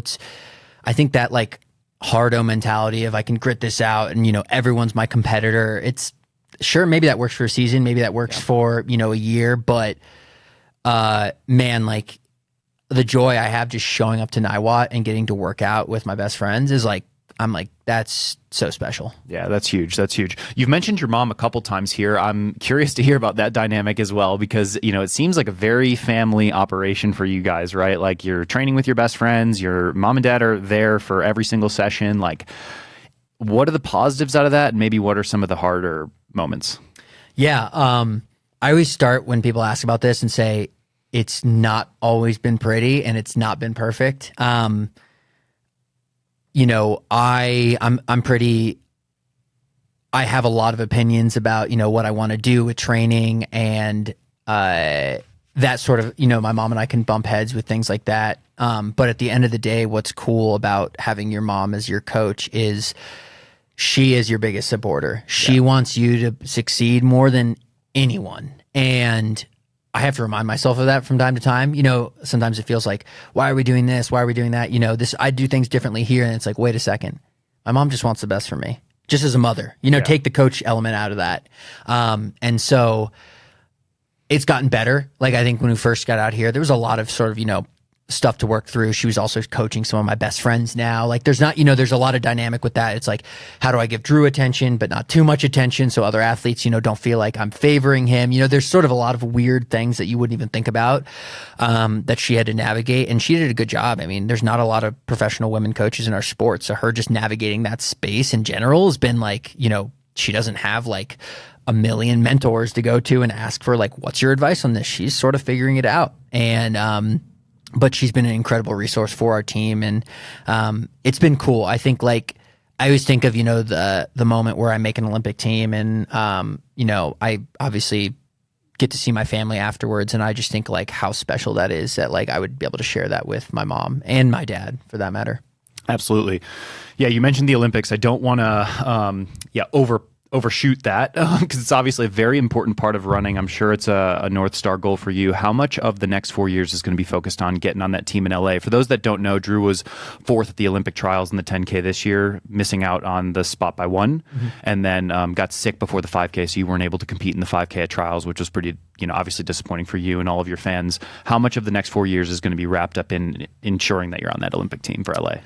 I think that like, hardo mentality of I can grit this out and, you know, everyone's my competitor. It's sure, maybe that works for a season, maybe that works for, you know, a year, but man, like the joy I have just showing up to Niwot and getting to work out with my best friends is like, I'm like, that's so special. Yeah, that's huge. That's huge. You've mentioned your mom a couple times here. I'm curious to hear about that dynamic as well, because, you know, it seems like a very family operation for you guys, right? Like you're training with your best friends, your mom and dad are there for every single session. Like, what are the positives out of that? And maybe what are some of the harder moments? Yeah. I always start when people ask about this and say, it's not always been pretty and it's not been perfect. You know, I'm pretty, I have a lot of opinions about, you know, what I want to do with training and that sort of, you know, my mom and I can bump heads with things like that. But at the end of the day, what's cool about having your mom as your coach is she is your biggest supporter. She wants you to succeed more than anyone. And I have to remind myself of that from time to time. You know, sometimes it feels like, why are we doing this? Why are we doing that? You know, I do things differently here. And it's like, wait a second. My mom just wants the best for me, just as a mother, you know, take the coach element out of that. And so it's gotten better. Like, I think when we first got out here, there was a lot of sort of, you know, stuff to work through. She was also coaching some of my best friends now. Like there's not, you know, there's a lot of dynamic with that. It's like, how do I give Drew attention, but not too much attention so other athletes, you know, don't feel like I'm favoring him. You know, there's sort of a lot of weird things that you wouldn't even think about that she had to navigate. And she did a good job. I mean, there's not a lot of professional women coaches in our sport. So her just navigating that space in general has been like, you know, she doesn't have like a million mentors to go to and ask for like, what's your advice on this? She's sort of figuring it out. And, but she's been an incredible resource for our team. And it's been cool. I think like, I always think of, you know, the moment where I make an Olympic team and, you know, I obviously get to see my family afterwards. And I just think like how special that is that like I would be able to share that with my mom and my dad for that matter. Absolutely. Yeah. You mentioned the Olympics. I don't want to, overshoot that because it's obviously a very important part of running. I'm sure it's a North Star goal for you. How much of the next 4 years is going to be focused on getting on that team in LA? For those that don't know, Drew was fourth at the Olympic trials in the 10K this year, missing out on the spot by one, and then got sick before the 5K, so you weren't able to compete in the 5K at trials, which was pretty, you know, obviously disappointing for you and all of your fans. How much of the next 4 years is going to be wrapped up in ensuring that you're on that Olympic team for LA?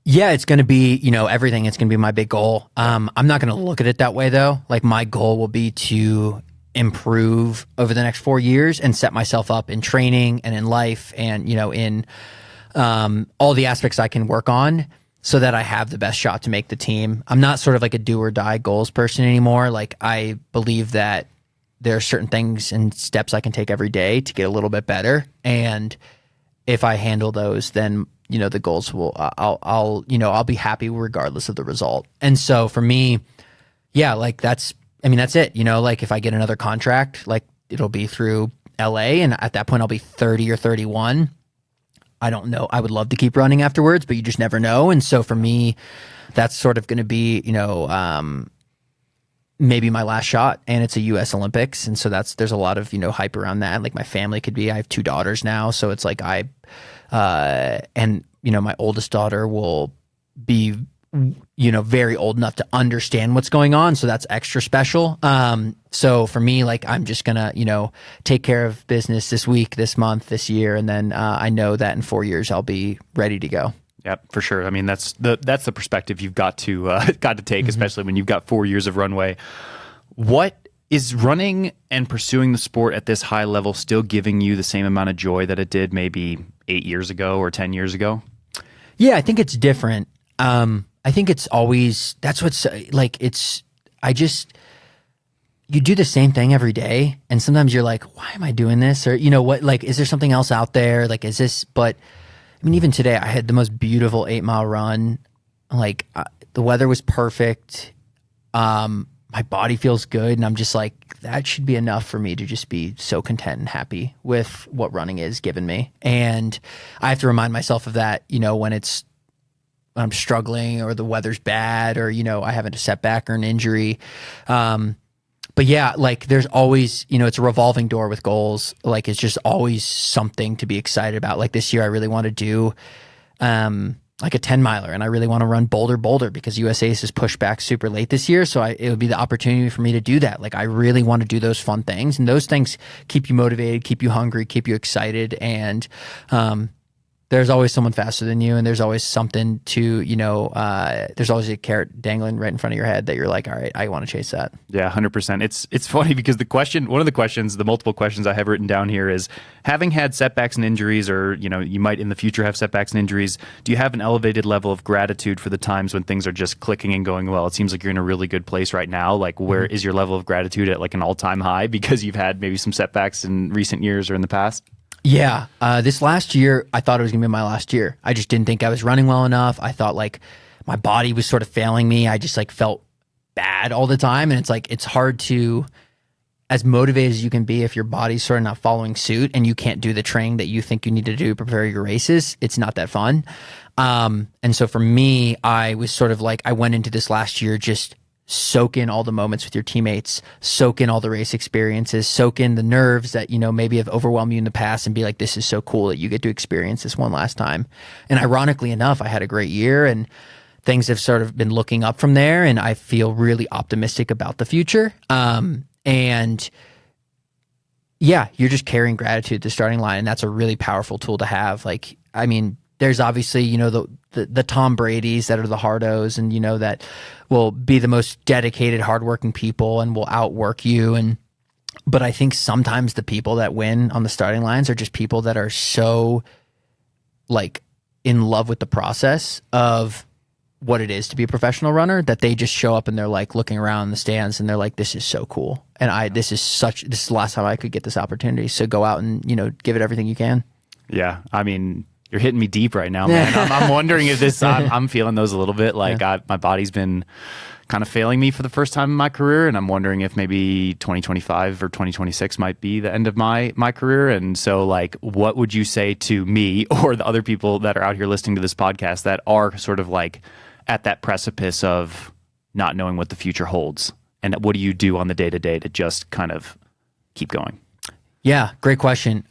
Yeah, it's going to be, you know, everything. It's going to be my big goal. I'm not going to look at it that way though. Like my goal will be to improve over the next 4 years and set myself up in training and in life and, you know, in all the aspects I can work on so that I have the best shot to make the team. I'm not sort of like a do or die goals person anymore. Like I believe that there are certain things and steps I can take every day to get a little bit better. And if I handle those, then you know, the goals will, I'll be happy regardless of the result. And so for me, yeah, like that's it, you know, like if I get another contract, like it'll be through LA and at that point I'll be 30 or 31. I don't know. I would love to keep running afterwards, but you just never know. And so for me, that's sort of going to be, you know, maybe my last shot, and it's a US Olympics. And so there's a lot of, you know, hype around that. Like my family I have 2 daughters now. So it's like, and my oldest daughter will be very old enough to understand what's going on, so that's extra special. So for me, like, I'm just gonna take care of business this week, this month, this year, and then I know that in 4 years I'll be ready to go. Yep, for sure. I mean, that's the perspective you've got to take, especially when you've got 4 years of runway. What is running and pursuing the sport at this high level still giving you the same amount of joy that it did maybe 8 years ago or 10 years ago? Yeah, I think it's different. I think it's always, you do the same thing every day. And sometimes you're like, why am I doing this? Or, is there something else out there? Like, is this, but I mean, even today I had the most beautiful 8-mile run. Like, the weather was perfect. My body feels good. And I'm just like, that should be enough for me to just be so content and happy with what running is given me. And I have to remind myself of that, when I'm struggling or the weather's bad or, I haven't a setback or an injury. But yeah, like, there's always, it's a revolving door with goals. Like, it's just always something to be excited about. Like, this year I really want to do, like a 10-miler, and I really want to run Boulder because USA's is pushed back super late this year. So it would be the opportunity for me to do that. Like, I really want to do those fun things, and those things keep you motivated, keep you hungry, keep you excited. And, there's always someone faster than you, and there's always something to, there's always a carrot dangling right in front of your head that you're like, all right, I want to chase that. Yeah, 100%. It's funny because one of the multiple questions I have written down here is, having had setbacks and injuries, or, you might in the future have setbacks and injuries, do you have an elevated level of gratitude for the times when things are just clicking and going well? It seems like you're in a really good place right now. Like, where is your level of gratitude at like an all-time high because you've had maybe some setbacks in recent years or in the past? Yeah. This last year, I thought it was going to be my last year. I just didn't think I was running well enough. I thought like my body was sort of failing me. I just like felt bad all the time. And it's like, it's hard to, as motivated as you can be, if your body's sort of not following suit and you can't do the training that you think you need to do to prepare your races, it's not that fun. And so for me, I was sort of like, I went into this last year just soak in all the moments with your teammates, soak in all the race experiences, soak in the nerves that, maybe have overwhelmed you in the past, and be like, this is so cool that you get to experience this one last time. And ironically enough, I had a great year, and things have sort of been looking up from there, and I feel really optimistic about the future. And yeah, you're just carrying gratitude to the starting line, and that's a really powerful tool to have. Like, I mean, there's obviously, the Tom Bradys that are the hardos, and, that will be the most dedicated, hardworking people and will outwork you. But I think sometimes the people that win on the starting lines are just people that are so like in love with the process of what it is to be a professional runner, that they just show up and they're like looking around the stands and they're like, this is so cool. And this is the last time I could get this opportunity. So go out and, give it everything you can. Yeah. I mean, you're hitting me deep right now, man. I'm wondering if this, I'm feeling those a little bit. Like, my body's been kind of failing me for the first time in my career. And I'm wondering if maybe 2025 or 2026 might be the end of my career. And so, like, what would you say to me or the other people that are out here listening to this podcast that are sort of like at that precipice of not knowing what the future holds? And what do you do on the day-to-day to just kind of keep going? Yeah, great question.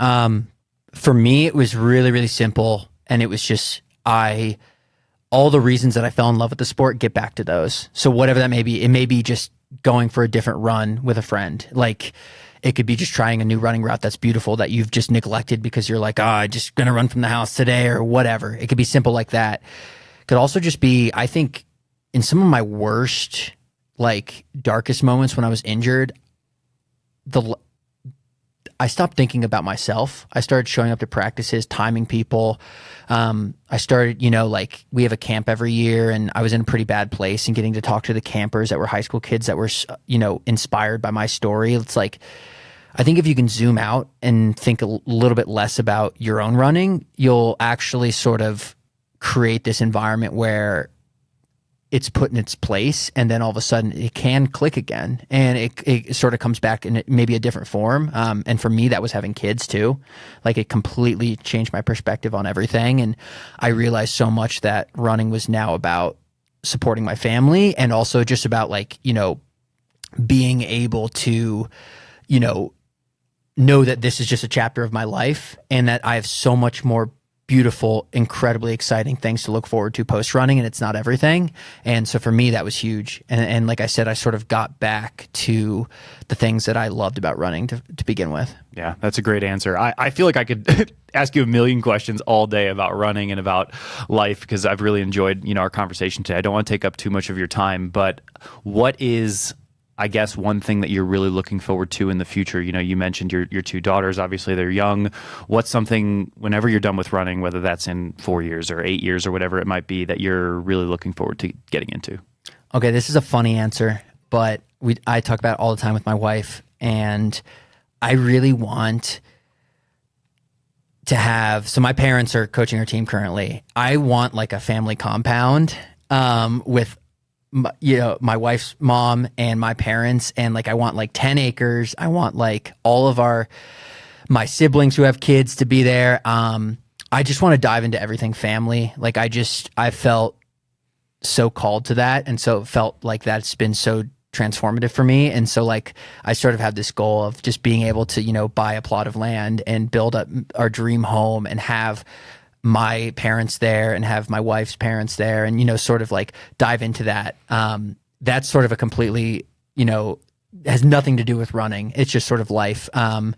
For me, it was really, really simple. And it was just, all the reasons that I fell in love with the sport, get back to those. So whatever that may be, it may be just going for a different run with a friend. Like, it could be just trying a new running route that's beautiful that you've just neglected because you're like, I'm just going to run from the house today or whatever. It could be simple like that. It could also just be, I think, in some of my worst, like, darkest moments when I was injured, I stopped thinking about myself. I started showing up to practices, timing people. I started, like, we have a camp every year, and I was in a pretty bad place, and getting to talk to the campers that were high school kids that were, inspired by my story. It's like, I think if you can zoom out and think a little bit less about your own running, you'll actually sort of create this environment where it's put in its place, and then all of a sudden it can click again, and it sort of comes back in maybe a different form. And for me, that was having kids too. Like, it completely changed my perspective on everything. And I realized so much that running was now about supporting my family, and also just about, like, being able to, know that this is just a chapter of my life, and that I have so much more beautiful, incredibly exciting things to look forward to post running, and it's not everything. And so for me, that was huge. And like I said, I sort of got back to the things that I loved about running to begin with. Yeah, that's a great answer. I feel like I could ask you a million questions all day about running and about life, because I've really enjoyed, our conversation today. I don't want to take up too much of your time, but what is, I guess, one thing that you're really looking forward to in the future? You mentioned your two daughters, obviously they're young. What's something, whenever you're done with running, whether that's in 4 years or 8 years or whatever it might be, that you're really looking forward to getting into? Okay, this is a funny answer, but I talk about it all the time with my wife, and I really want to have, so my parents are coaching our team currently. I want like a family compound with my wife's mom and my parents, and like I want like 10 acres. I want like all of my siblings who have kids to be there. I just want to dive into everything family. Like I felt so called to that, and so it felt like that's been so transformative for me. And so like I sort of have this goal of just being able to buy a plot of land and build up our dream home and have my parents there and have my wife's parents there, and sort of like dive into that. That's sort of a completely has nothing to do with running. It's just sort of life. But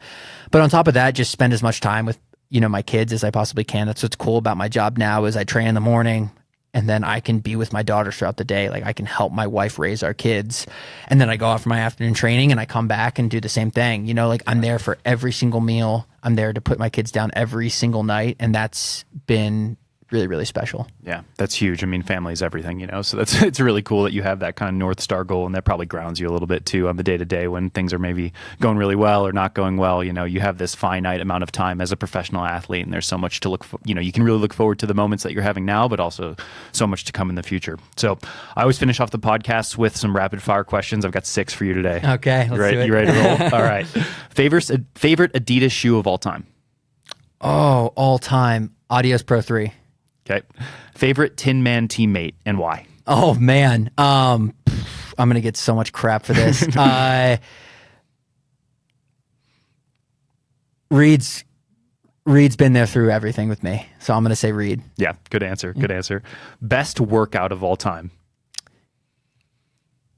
on top of that, just spend as much time with my kids as I possibly can. That's what's cool about my job now, is I train in the morning, and then I can be with my daughters throughout the day. Like I can help my wife raise our kids, and then I go out for my afternoon training, and I come back and do the same thing. Like I'm there for every single meal. I'm there to put my kids down every single night, and that's been really, really special. Yeah, that's huge. I mean, family is everything, so it's really cool that you have that kind of North Star goal, and that probably grounds you a little bit too on the day to day when things are maybe going really well or not going well. You have this finite amount of time as a professional athlete, and there's so much to look for. You can really look forward to the moments that you're having now, but also so much to come in the future. So I always finish off the podcast with some rapid fire questions. I've got 6 for you today. Okay, let's do it. You ready to roll? All right. Favorite Adidas shoe of all time? Oh, all time. Adios Pro 3. Okay. Favorite Tinman teammate and why? Oh man. I'm going to get so much crap for this. Reed's been there through everything with me. So I'm going to say Reed. Yeah. Good answer. Good answer. Best workout of all time?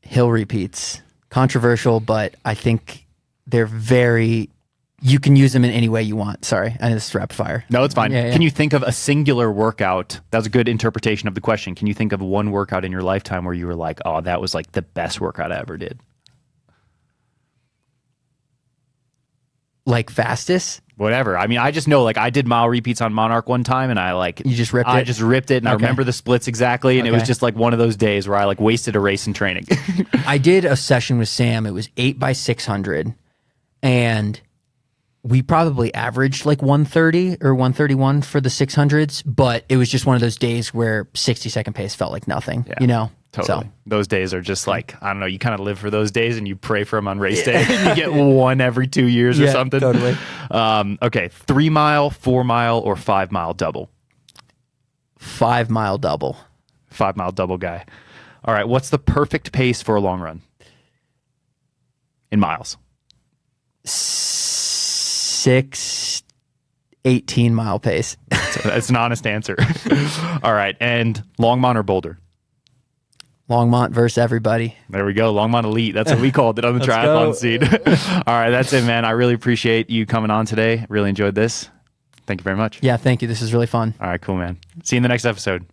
Hill repeats. Controversial, but I think they're you can use them in any way you want. Sorry, I know this is rapid fire. No, it's fine. Yeah. Can you think of a singular workout? That was a good interpretation of the question. Can you think of one workout in your lifetime where you were like, oh, that was like the best workout I ever did? Like fastest? Whatever. I mean, I just know, like, I did mile repeats on Monarch one time, and You just ripped it? I just ripped it, and I remember the splits exactly, and it was just like one of those days where I like wasted a race in training. I did a session with Sam. It was 8x600, and we probably averaged like 130 or 131 for the 600s, but it was just one of those days where 60-second pace felt like nothing, Totally. So. Those days are just like, I don't know, you kind of live for those days and you pray for them on race day. You get one every 2 years or something. Totally. Okay. 3 mile, 4 mile, or 5 mile double? 5 mile double. 5 mile double guy. All right. What's the perfect pace for a long run in miles? 18 mile pace. That's an honest answer. All right. And Longmont or Boulder? Longmont versus everybody. There we go. Longmont Elite. That's what we called it on the triathlon scene. All right. That's it, man. I really appreciate you coming on today. Really enjoyed this. Thank you very much. Yeah, thank you. This is really fun. All right. Cool, man. See you in the next episode.